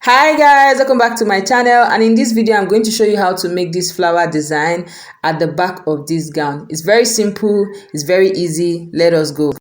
Hi guys, welcome back to my channel, and in this video I'm going to show you how to make this flower design at the back of this gown. It's very simple, it's very easy. Let us go.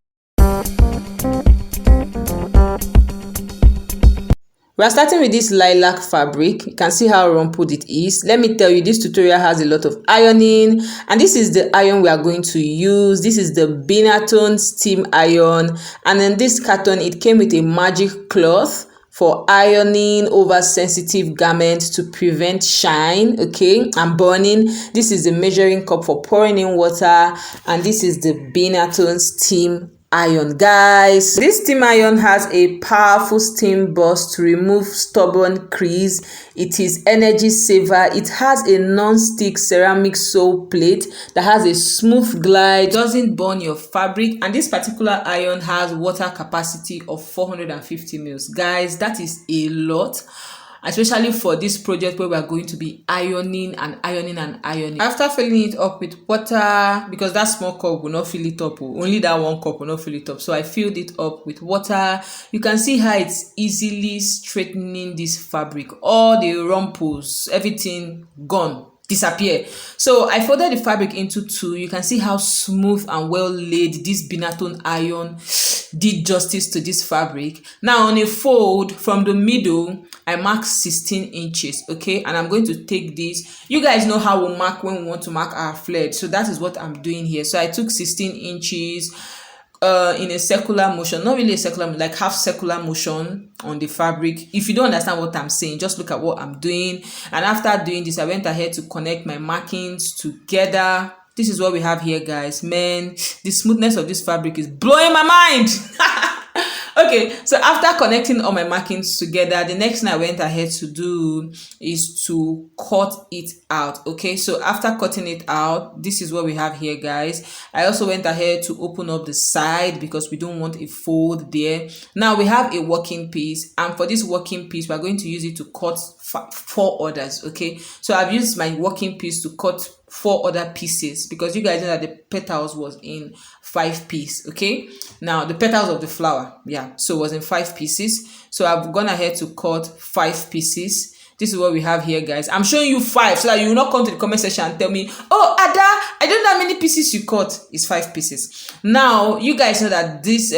We are starting with this lilac fabric. You can see how rumpled it is. Let me tell you, this tutorial has a lot of ironing, and this is the iron we are going to use. This is the Binatone steam iron, and in this carton it came with a magic cloth for ironing over sensitive garments to prevent shine, okay, and burning. This is the measuring cup for pouring in water, and this is the Binatone steam iron. Guys, this steam iron has a powerful steam burst to remove stubborn crease. It is energy saver. It has a non-stick ceramic sole plate that has a smooth glide, doesn't burn your fabric, and this particular iron has water capacity of 450 mils. Guys, that is a lot, especially for this project where we are going to be ironing and ironing and ironing. After filling it up with water, because that small cup will not fill it up, only that one cup will not fill it up, so I filled it up with water. You can see how it's easily straightening this fabric. All the rumples, everything gone, disappear. So I folded the fabric into two. You can see how smooth and well laid this Binatone iron did justice to this fabric. Now on a fold from the middle, I mark 16 inches, okay, and I'm going to take this. You guys know how we mark when we want to mark our flared, so that is what I'm doing here. So I took 16 inches in a circular motion, not really a circular, like half circular motion on the fabric. If you don't understand what I'm saying, just look at what I'm doing. And after doing this, I went ahead to connect my markings together. This is what we have here, guys. Man, the smoothness of this fabric is blowing my mind. Okay, so after connecting all my markings together, the next thing I went ahead to do is to cut it out. Okay, so after cutting it out, this is what we have here, guys. I also went ahead to open up the side because we don't want a fold there. Now we have a working piece, and for this working piece, we're going to use it to cut 4 others. Okay, so I've used my working piece to cut 4 other pieces because you guys know that the petals was in 5 pieces. Okay, now the petals of the flower, yeah, so it was in 5 pieces. So I've gone ahead to cut 5 pieces. This is what we have here, guys. I'm showing you 5 so that you will not come to the comment section and tell me, oh Ada, I don't know how many pieces you cut. It's 5 pieces. Now you guys know that this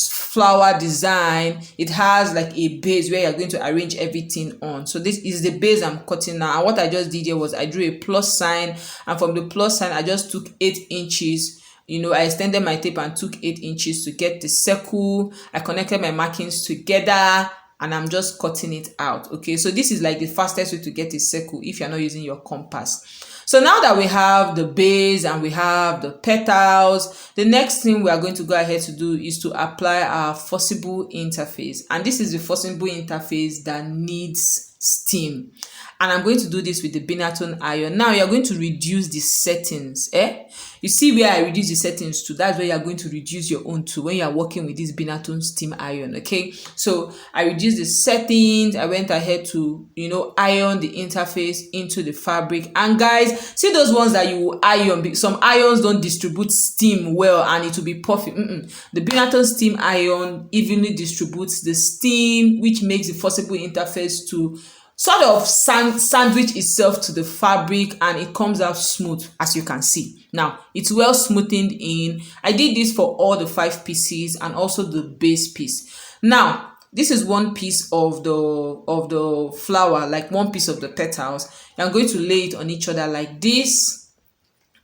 flower design, it has like a base where you're going to arrange everything on. So this is the base I'm cutting now, and what I just did here was I drew a plus sign, and from the plus sign I just took 8 inches. You know, I extended my tape and took 8 inches to get the circle. I connected my markings together, and I'm just cutting it out. Okay, so this is like the fastest way to get a circle if you're not using your compass. So now that we have the base and we have the petals, the next thing we are going to go ahead to do is to apply our forcible interface. And this is the forcible interface that needs steam. And I'm going to do this with the Binatone iron. Now you're going to reduce the settings. You see where I reduce the settings to? That's where you're going to reduce your own to when you're working with this Binatone steam iron. Okay, so I reduced the settings. I went ahead to, you know, iron the interface into the fabric. And guys, see those ones that you iron, some irons don't distribute steam well and it will be perfect. The Binatone steam iron evenly distributes the steam, which makes the forcible interface to sort of sandwich itself to the fabric, and it comes out smooth, as you can see. Now it's well smoothened in. I did this for all the 5 pieces and also the base piece. Now this is one piece of the flower, like one piece of the petals. I'm going to lay it on each other like this.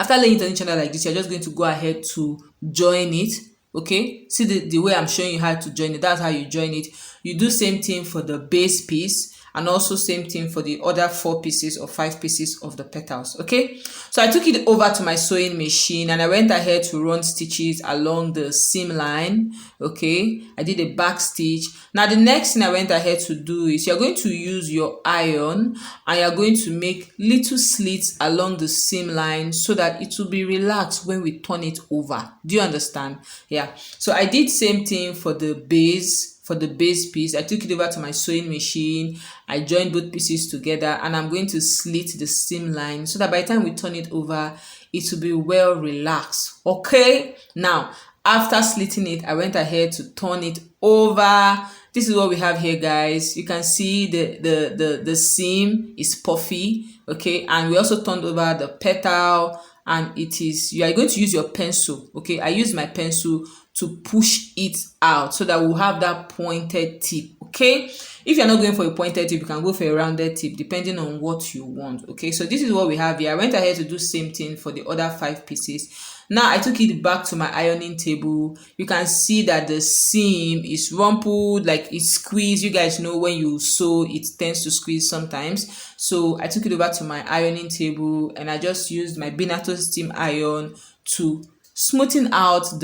After laying it on each other like this, you're just going to go ahead to join it. Okay, see the way I'm showing you how to join it. That's how you join it. You do same thing for the base piece, and also same thing for the other 4 pieces or 5 pieces of the petals. Okay, so I took it over to my sewing machine and I went ahead to run stitches along the seam line. Okay, I did a back stitch. Now the next thing I went ahead to do is you're going to use your iron and you're going to make little slits along the seam line so that it will be relaxed when we turn it over. Do you understand? Yeah, so I did same thing for the base. For the base piece, I took it over to my sewing machine. I joined both pieces together, and I'm going to slit the seam line so that by the time we turn it over, it will be well relaxed. Okay, now after slitting it, I went ahead to turn it over. This is what we have here, guys. You can see the seam is puffy, okay, and we also turned over the petal, and it is, you are going to use your pencil, okay. I use my pencil to push it out so that we'll have that pointed tip, okay. If you're not going for a pointed tip, you can go for a rounded tip depending on what you want, okay. So this is what we have here. I went ahead to do same thing for the other 5 pieces. Now I took it back to my ironing table. You can see that the seam is rumpled, like it's squeezed. You guys know when you sew, it tends to squeeze sometimes. So I took it over to my ironing table and I just used my Benato steam iron to smoothen out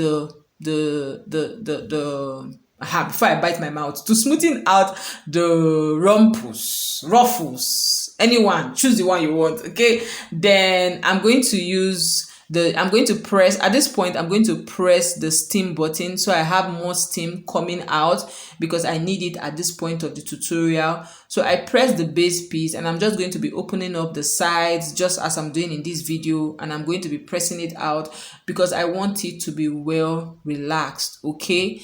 before I bite my mouth, to smoothen out the ruffles, anyone, choose the one you want, okay. Then I'm going to press, at this point I'm going to press the steam button so I have more steam coming out, because I need it at this point of the tutorial. So I press the base piece and I'm just going to be opening up the sides just as I'm doing in this video, and I'm going to be pressing it out because I want it to be well relaxed, okay.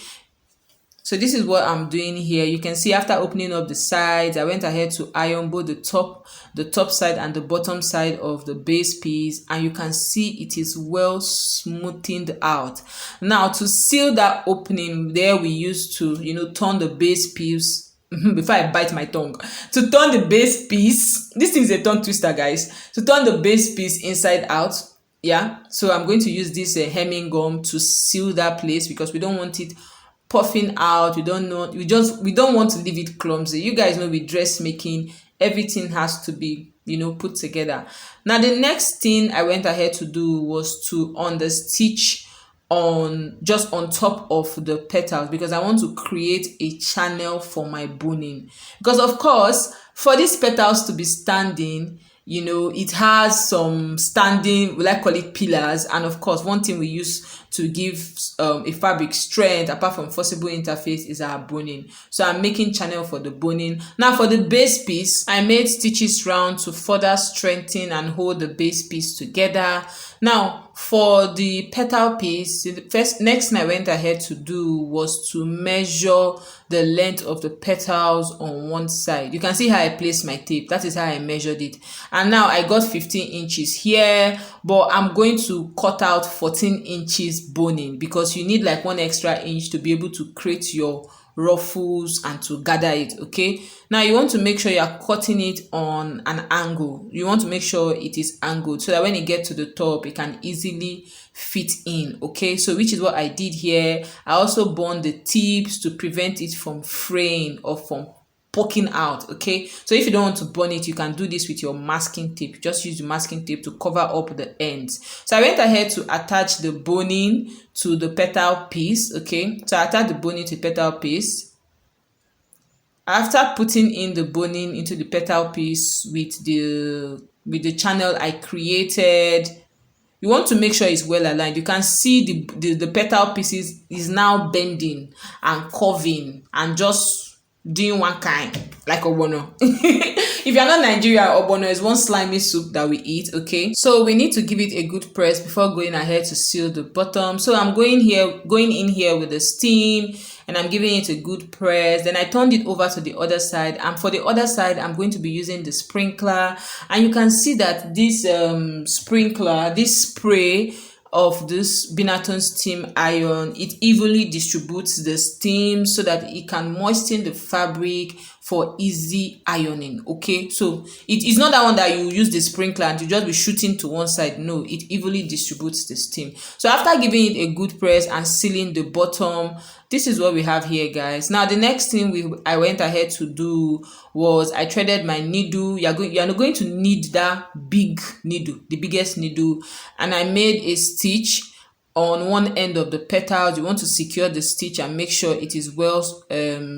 So this is what I'm doing here. You can see after opening up the sides, I went ahead to iron both the top side and the bottom side of the base piece, and you can see it is well smoothened out. Now to seal that opening there, we used to, turn the base piece before I bite my tongue. To turn the base piece, this thing is a tongue twister, guys. To turn the base piece inside out, yeah. So I'm going to use this hemming gum to seal that place because we don't want it puffing out. We don't want to leave it clumsy. You guys know with dressmaking, everything has to be put together. Now the next thing I went ahead to do was to understitch just on top of the petals, because I want to create a channel for my boning, because of course for these petals to be standing, it has some standing, we like call it pillars, and of course one thing we use to give a fabric strength apart from forcible interface is our boning. So I'm making channel for the boning. Now for the base piece, I made stitches round to further strengthen and hold the base piece together. Now for the petal piece, the next thing I went ahead to do was to measure the length of the petals on one side. You can see how I placed my tape. That is how I measured it. And now I got 15 inches here, but I'm going to cut out 14 inches boning because you need like 1 extra inch to be able to create your ruffles and to gather it, okay. Now you want to make sure you are cutting it on an angle. You want to make sure it is angled so that when it gets to the top it can easily fit in, okay. So which is what I did here. I also bond the tips to prevent it from fraying or from poking out, okay. So if you don't want to burn it, you can do this with your masking tape. Just use the masking tape to cover up the ends. So I went ahead to attach the boning to the petal piece, okay. So I attached the boning to the petal piece. After putting in the boning into the petal piece with the channel I created, you want to make sure it's well aligned. You can see the petal pieces is now bending and curving and just doing one kind, like ogbono. If you're not Nigerian, ogbono is one slimy soup that we eat, okay. So we need to give it a good press before going ahead to seal the bottom. So I'm going in here with the steam and I'm giving it a good press. Then I turned it over to the other side, and for the other side I'm going to be using the sprinkler, and you can see that this sprinkler, this spray of this Benaton steam iron, it evenly distributes the steam so that it can moisten the fabric for easy ironing, okay. So it is not that one that you use the sprinkler and you just be shooting to one side. No, it evenly distributes the steam. So after giving it a good press and sealing the bottom, this is what we have here, guys. Now the next thing I went ahead to do was I threaded my needle. You are going to need that big needle, the biggest needle, and I made a stitch on one end of the petals. You want to secure the stitch and make sure it is well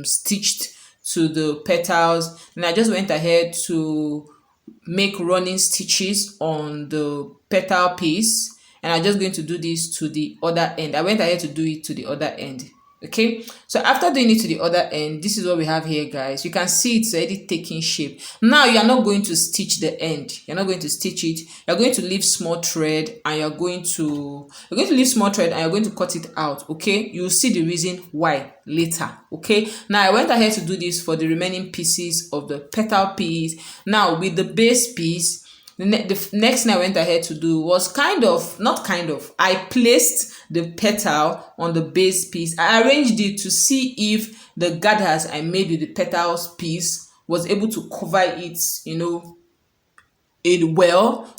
stitched to the petals. And I just went ahead to make running stitches on the petal piece, and I'm just going to do this to the other end. I went ahead to do it to the other end, Okay, so after doing it to the other end, this is what we have here, guys. You can see it's already taking shape. Now you are not going to stitch the end. You're not going to stitch it. You're going to leave small thread, and you're going to leave small thread, and you're going to cut it out. Okay, you'll see the reason why later. Okay, now I went ahead to do this for the remaining pieces of the petal piece. Now with the base piece, the next thing I went ahead to do was I placed the petal on the base piece. I arranged it to see if the gathers I made with the petals piece was able to cover it,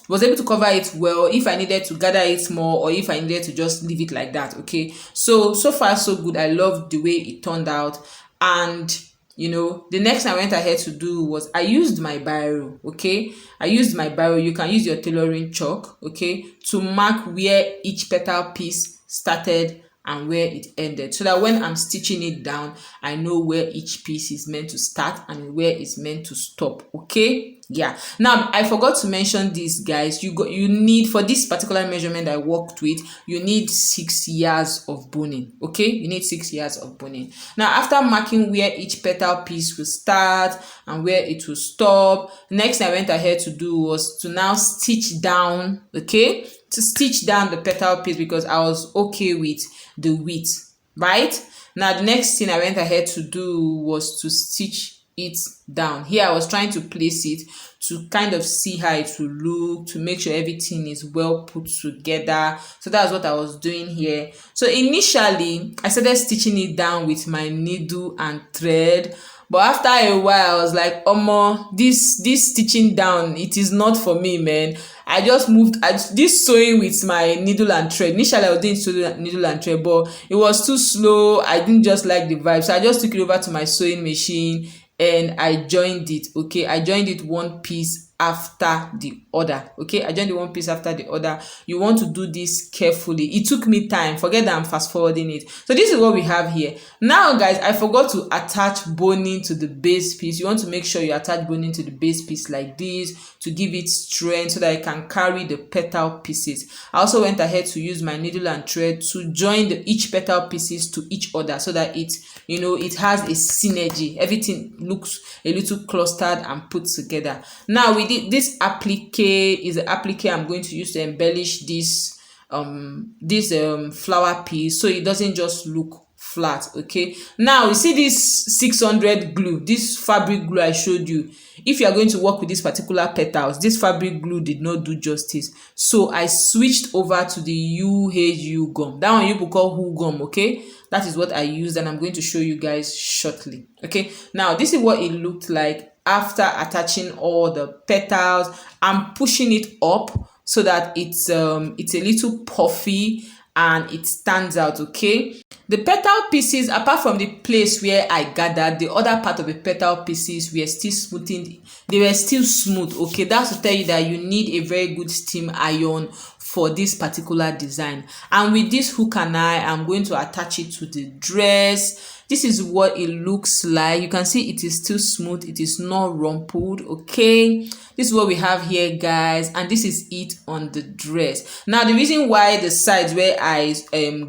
was able to cover it well, if I needed to gather it more, or if I needed to just leave it like that. Okay, so far so good. I love the way it turned out. And the next thing I went ahead to do was I used my biro. Okay, I used my biro. You can use your tailoring chalk, okay, to mark where each petal piece started and where it ended, so that when I'm stitching it down, I know where each piece is meant to start and where it's meant to stop. Okay, yeah. Now I forgot to mention this, guys. You need, for this particular measurement I worked with, you need 6 years of boning. Okay, you need 6 years of boning. Now after marking where each petal piece will start and where it will stop, next I went ahead to do was to now stitch down. Okay, to stitch down the petal piece, because I was okay with the width. Right now, the next thing I went ahead to do was to stitch it down. Here I was trying to place it to kind of see how it will look, to make sure everything is well put together. So that's what I was doing here. So initially I started stitching it down with my needle and thread, but after a while I was like, omo, this stitching down, it is not for me, man. I just moved this sewing with my needle and thread. Initially I was doing needle and thread, but it was too slow. I didn't just like the vibe, so I just took it over to my sewing machine and I joined it. Okay, I joined it one piece after the other. Okay, I joined the one piece after the other. You want to do this carefully. It took me time. Forget that I'm fast forwarding it. So this is what we have here. Now, guys, I forgot to attach boning to the base piece. You want to make sure you attach boning to the base piece like this to give it strength, so that I can carry the petal pieces. I also went ahead to use my needle and thread to join each petal pieces to each other, so that it has a synergy. Everything looks a little clustered and put together. Now with this applique is the applique I'm going to use to embellish this flower piece, so it doesn't just look flat. Okay, now you see this 600 glue, this fabric glue I showed you. If you are going to work with this particular petals, this fabric glue did not do justice, so I switched over to the UHU gum. That one people call Who gum. Okay, that is what I used, and I'm going to show you guys shortly. Okay, now this is what it looked like after attaching all the petals. I'm pushing it up so that it's a little puffy and it stands out. Okay, the petal pieces, apart from the place where I gathered, the other part of the petal pieces were still smoothing. They were still smooth. Okay, that's to tell you that you need a very good steam iron for this particular design. And with this hook and eye, I'm going to attach it to the dress. This is what it looks like. You can see it is still smooth. It is not rumpled. Okay, this is what we have here, guys, and this is it on the dress. Now the reason why the sides where I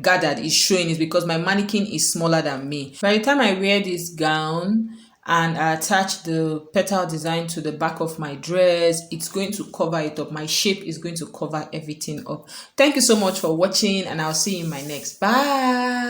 gathered is showing is because my mannequin is smaller than me. By the time I wear this gown and I attach the petal design to the back of my dress, it's going to cover it up. My shape is going to cover everything up. Thank you so much for watching, and I'll see you in my next. Bye.